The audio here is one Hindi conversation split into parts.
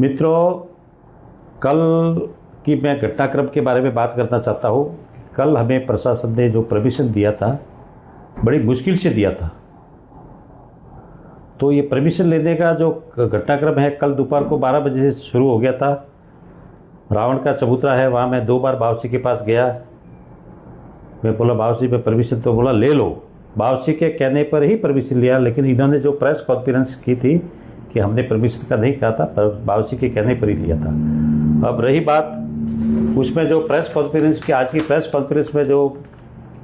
मित्रों, कल की मैं घटनाक्रम के बारे में बात करना चाहता हूँ। कल हमें प्रशासन ने जो परमिशन दिया था, बड़ी मुश्किल से दिया था। तो ये परमिशन लेने का जो घटनाक्रम है, कल दोपहर को 12 बजे से शुरू हो गया था। रावण का चबूतरा है, वहाँ मैं 2 बार बावर्ची के पास गया। मैं बोला बावर्ची पे परमिशन, तो बोला ले लो। बावर्ची के कहने पर ही परमिशन लिया, लेकिन इन्होंने जो प्रेस कॉन्फ्रेंस की थी कि हमने परमिशन का नहीं कहा था, पर बावर्ची के कहने पर ही लिया था। अब रही बात उसमें जो प्रेस कॉन्फ्रेंस की, आज की प्रेस कॉन्फ्रेंस में जो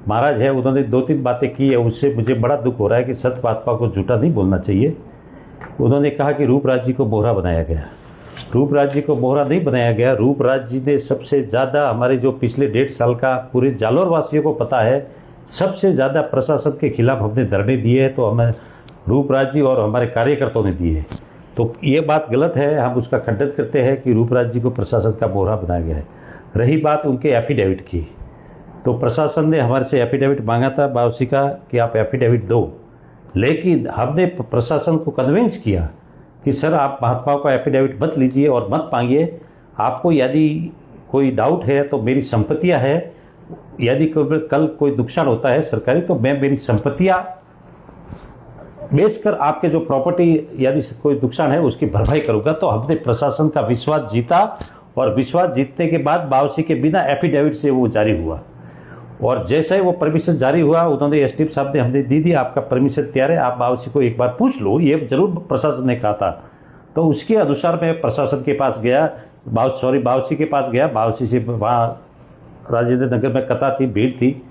महाराज है, उन्होंने 2-3 बातें की है, उससे मुझे बड़ा दुख हो रहा है कि सत्य महात्मा को झूठा नहीं बोलना चाहिए। उन्होंने कहा कि रूपराज जी को बोहरा बनाया गया। रूपराज जी को बोहरा नहीं बनाया गया। रूपराज जी ने सबसे ज़्यादा, हमारे जो पिछले 1.5 साल का पूरे जालौर वासियों को पता है, सबसे ज़्यादा प्रशासन के खिलाफ हमने धरने दिए हैं, तो हमें रूपराज जी और हमारे कार्यकर्ताओं ने दिए। तो ये बात गलत है, हम उसका खंडन करते हैं कि रूपराज जी को प्रशासन का बोहरा बनाया गया है। रही बात उनके एफिडेविट की, तो प्रशासन ने हमारे से एफिडेविट मांगा था बावर्ची का कि आप एफिडेविट दो, लेकिन हमने प्रशासन को कन्विंस किया कि सर आप महात्माओं का एफिडेविट मत लीजिए और मत मांगिए। आपको यदि कोई डाउट है तो मेरी संपत्तियां है, यदि कल कोई नुकसान होता है सरकारी, तो मैं मेरी संपत्तियां बेचकर आपके जो प्रॉपर्टी, यदि कोई नुकसान है उसकी भरपाई करूंगा। तो हमने प्रशासन का विश्वास जीता, और विश्वास जीतने के बाद बावर्ची के बिना एफिडेविट से वो जारी हुआ। और जैसे ही वो परमिशन जारी हुआ, उन्होंने एसडीएम साहब ने हमने दी आपका परमिशन तैयार है, आप बावर्ची को एक बार पूछ लो, ये जरूर प्रशासन ने कहा था। तो उसके अनुसार मैं प्रशासन के पास गया, बावर्ची के पास गया। बावर्ची से वहाँ राजेंद्र नगर में कतार थी, भीड़ थी,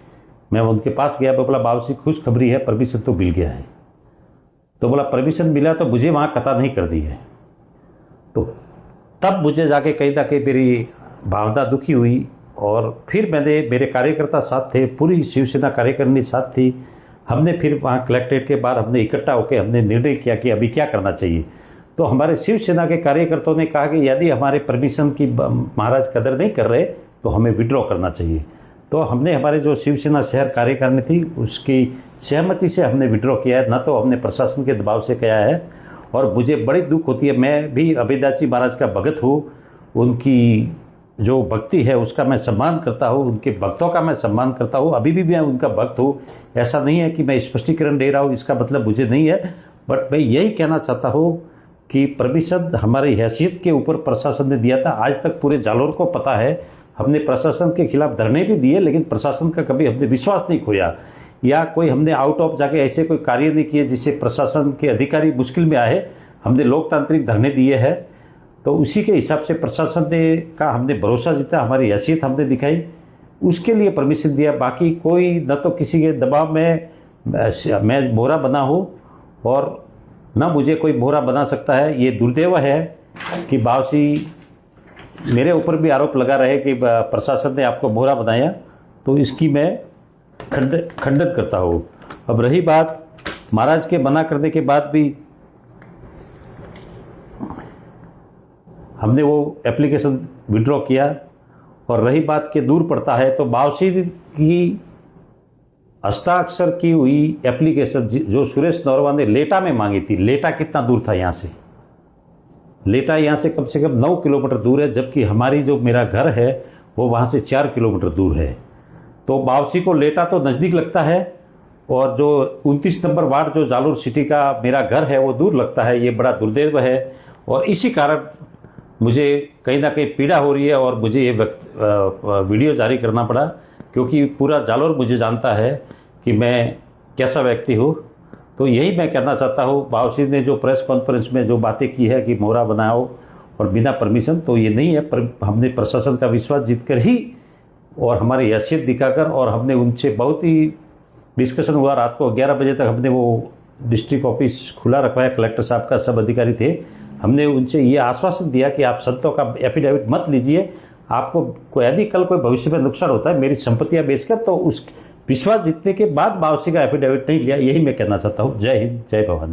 मैं उनके पास गया। बोला बावर्ची खुशखबरी है, परमिशन तो मिल गया है। तो बोला परमिशन मिला तो मुझे वहाँ कतार नहीं कर दी है। तो तब मुझे जाके कहीं ना कहीं मेरी भावना दुखी हुई, और फिर मेरे कार्यकर्ता साथ थे, पूरी शिवसेना कार्यकारिणी साथ थी। हमने फिर वहाँ कलेक्ट्रेट के बाहर हमने इकट्ठा होकर हमने निर्णय किया कि अभी क्या करना चाहिए। तो हमारे शिवसेना के कार्यकर्ताओं ने कहा कि यदि हमारे परमिशन की महाराज कदर नहीं कर रहे तो हमें विड्रॉ करना चाहिए। तो हमने, हमारे जो शिवसेना शहर कार्यकारिणी थी, उसकी सहमति से हमने विड्रॉ किया है, न तो हमने प्रशासन के दबाव से किया है। और मुझे बड़ी दुख होती है, मैं भी अभयदास जी महाराज का भगत हूँ, उनकी जो भक्ति है उसका मैं सम्मान करता हूँ, उनके भक्तों का मैं सम्मान करता हूँ, अभी भी मैं उनका भक्त हूँ। ऐसा नहीं है कि मैं स्पष्टीकरण दे रहा हूँ, इसका मतलब मुझे नहीं है, बट मैं यही कहना चाहता हूँ कि परमिशन हमारी हैसियत के ऊपर प्रशासन ने दिया था। आज तक पूरे जालौर को पता है, हमने प्रशासन के खिलाफ धरने भी दिए, लेकिन प्रशासन का कभी हमने विश्वास नहीं खोया, या कोई हमने आउट ऑफ जाके ऐसे कोई कार्य नहीं किए जिससे प्रशासन के अधिकारी मुश्किल में आए। हमने लोकतांत्रिक धरने दिए हैं, तो उसी के हिसाब से प्रशासन ने का हमने भरोसा जीता, हमारी हैसियत हमने दिखाई, उसके लिए परमिशन दिया। बाकी कोई न तो किसी के दबाव में मैं बोहरा बना हूँ, और न मुझे कोई बोहरा बना सकता है। ये दुर्दैव है कि बावर्ची, मेरे ऊपर भी आरोप लगा रहे कि प्रशासन ने आपको बोहरा बनाया, तो इसकी मैं खंडन करता हूँ। अब रही बात महाराज के मना करने के बाद भी हमने वो एप्लीकेशन विड्रॉ किया। और रही बात के दूर पड़ता है, तो बावर्ची की हस्ताक्षर की हुई एप्लीकेशन जो सुरेश नौरवा ने लेटा में मांगी थी, लेटा कितना दूर था यहाँ से? लेटा यहाँ से कम 9 किलोमीटर दूर है, जबकि हमारी जो मेरा घर है वो वहाँ से 4 किलोमीटर दूर है। तो बावर्ची को लेटा तो नज़दीक लगता है, और जो 29 नंबर वार्ड जो जालौर सिटी का मेरा घर है वो दूर लगता है। ये बड़ा दुर्दैव है, और इसी कारण मुझे कहीं ना कहीं पीड़ा हो रही है, और मुझे ये वीडियो जारी करना पड़ा, क्योंकि पूरा जालौर मुझे जानता है कि मैं कैसा व्यक्ति हूँ। तो यही मैं कहना चाहता हूँ, बावर्ची ने जो प्रेस कॉन्फ्रेंस में जो बातें की है कि मोहरा बनाओ और बिना परमिशन, तो ये नहीं है। हमने प्रशासन का विश्वास जीतकर ही, और हमारी हैसियत दिखाकर, और हमने उनसे बहुत ही डिस्कशन हुआ। रात को 11 बजे तक हमने वो डिस्ट्रिक्ट ऑफिस खुला रखवाया, कलेक्टर साहब का, सब अधिकारी थे। हमने उनसे ये आश्वासन दिया कि आप संतों का एफिडेविट मत लीजिए, आपको यदि कल कोई भविष्य में नुकसान होता है मेरी संपत्तियां बेचकर, तो उस विश्वास जीतने के बाद बावर्ची का एफिडेविट नहीं लिया। यही मैं कहना चाहता हूँ। जय हिंद, जय भवानी।